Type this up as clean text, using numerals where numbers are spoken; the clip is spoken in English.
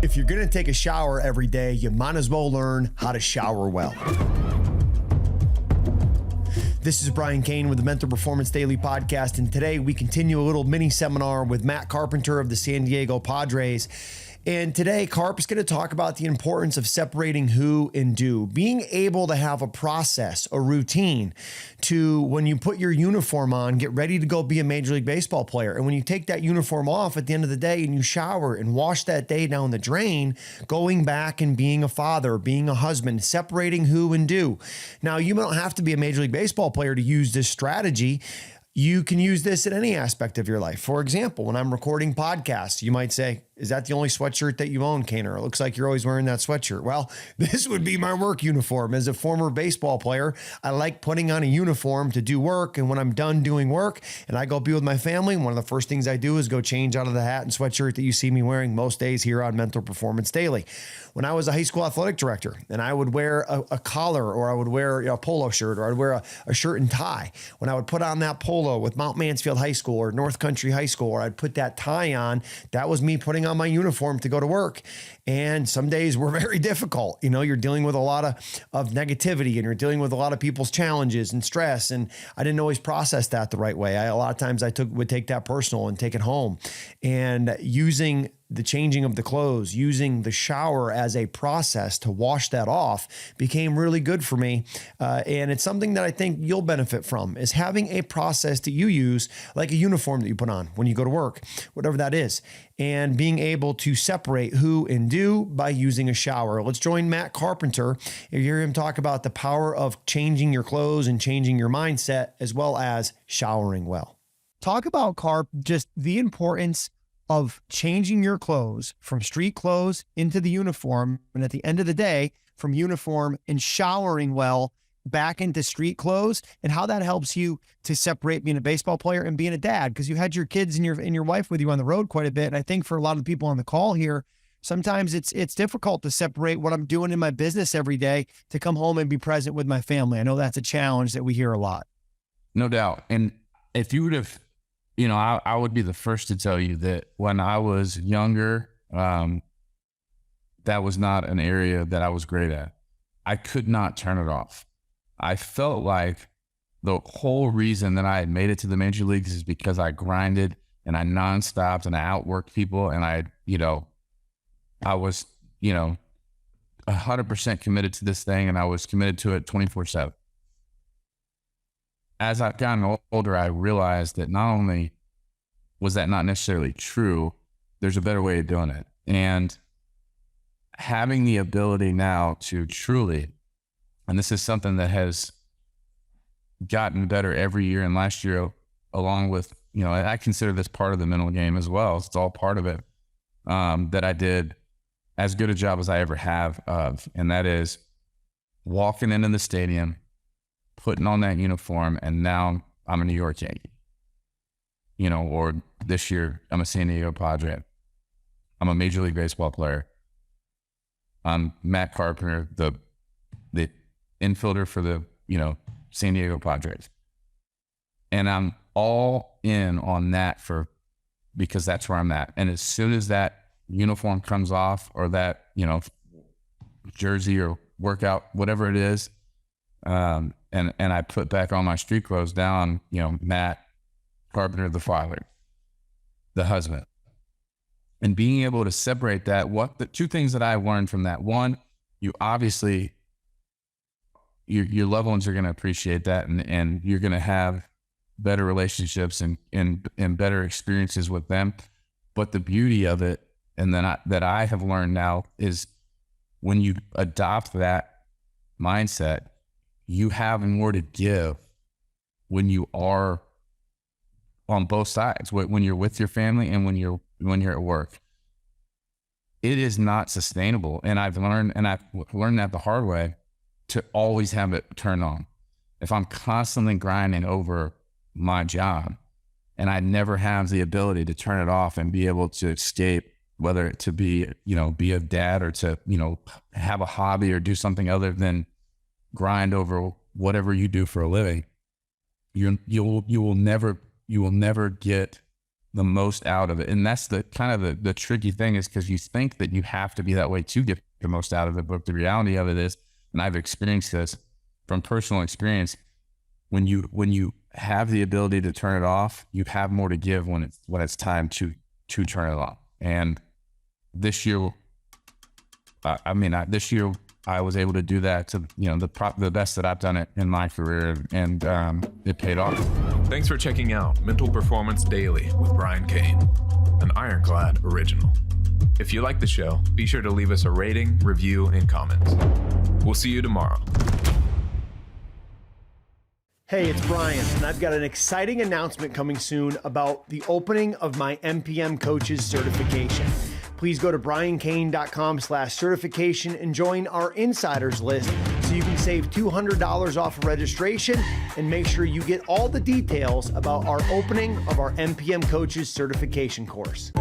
If you're going to take a shower every day, you might as well learn how to shower well. This is Brian Cain with the Mental Performance Daily Podcast, and today we continue a little mini seminar with Matt Carpenter of the San Diego Padres. And today, Carp is going to talk about the importance of separating who and do, being able to have a process, a routine to when you put your uniform on, get ready to go be a Major League Baseball player. And when you take that uniform off at the end of the day and you shower and wash that day down the drain, going back and being a father, being a husband, separating who and do. Now, you don't have to be a Major League Baseball player to use this strategy. You can use this in any aspect of your life. For example, when I'm recording podcasts, you might say, is that the only sweatshirt that you own, Cainer? It looks like you're always wearing that sweatshirt. Well, this would be my work uniform. As a former baseball player, I like putting on a uniform to do work. And when I'm done doing work and I go be with my family, one of the first things I do is go change out of the hat and sweatshirt that you see me wearing most days here on Mental Performance Daily. When I was a high school athletic director and I would wear a collar, or I would wear a polo shirt, or I'd wear a shirt and tie. When I would put on that polo with Mount Mansfield High School or North Country High School, or I'd put that tie on, that was me putting on my uniform to go to work. And some days were very difficult. You know, you're dealing with a lot of negativity, and you're dealing with a lot of people's challenges and stress. And I didn't always process that the right way. A lot of times I would take that personal and take it home. And using the changing of the clothes, using the shower as a process to wash that off became really good for me. And it's something that I think you'll benefit from, is having a process that you use, like a uniform that you put on when you go to work, whatever that is, and being able to separate who and do by using a shower. Let's join Matt Carpenter. You hear him talk about the power of changing your clothes and changing your mindset, as well as showering well. Talk about, Carp, just the importance of changing your clothes from street clothes into the uniform, and at the end of the day, from uniform and showering well back into street clothes, and how that helps you to separate being a baseball player and being a dad, because you had your kids and your wife with you on the road quite a bit. And I think for a lot of the people on the call here, sometimes it's difficult to separate what I'm doing in my business every day to come home and be present with my family. I know that's a challenge that we hear a lot. No doubt. And if you would have, I would be the first to tell you that when I was younger, that was not an area that I was great at. I could not turn it off. I felt like the whole reason that I had made it to the major leagues is because I grinded and I nonstopped and I outworked people, and I was 100% committed to this thing, and I was committed to it 24/7. As I've gotten older, I realized that not only was that not necessarily true, there's a better way of doing it. And having the ability now to truly, and this is something that has gotten better every year, and last year, along with, I consider this part of the mental game as well. It's all part of it, that I did as good a job as I ever have of, and that is walking into the stadium, putting on that uniform, and now I'm a New York Yankee, or this year I'm a San Diego Padre. I'm a Major League Baseball player. I'm Matt Carpenter, the infielder for the, San Diego Padres. And I'm all in on that because that's where I'm at. And as soon as that uniform comes off, or that, jersey or workout, whatever it is, and I put back on my street clothes down, Matt Carpenter, the father, the husband, and being able to separate that. The two things that I learned from that: one, you obviously, your loved ones are going to appreciate that, and you're going to have better relationships and better experiences with them. But the beauty of it, and then that I have learned now, is when you adopt that mindset, you have more to give when you are on both sides, when you're with your family and when you're at work. It is not sustainable. And I've learned that the hard way, to always have it turn on. If I'm constantly grinding over my job and I never have the ability to turn it off and be able to escape, whether it to be a dad, or to, have a hobby or do something other than grind over whatever you do for a living, you will never get the most out of it. And that's the kind of the tricky thing, is because you think that you have to be that way to get the most out of it. But the reality of it is, and I've experienced this from personal experience, when you have the ability to turn it off, you have more to give when it's time to turn it off. And this year, this year I was able to do that to, the best that I've done it in my career, and it paid off. Thanks for checking out Mental Performance Daily with Brian Cain, an Ironclad original. If you like the show, be sure to leave us a rating, review, and comments. We'll see you tomorrow. Hey, it's Brian, and I've got an exciting announcement coming soon about the opening of my MPM Coaches certification. Please go to briancain.com/certification and join our insiders list so you can save $200 off of registration, and make sure you get all the details about our opening of our MPM Coaches certification course.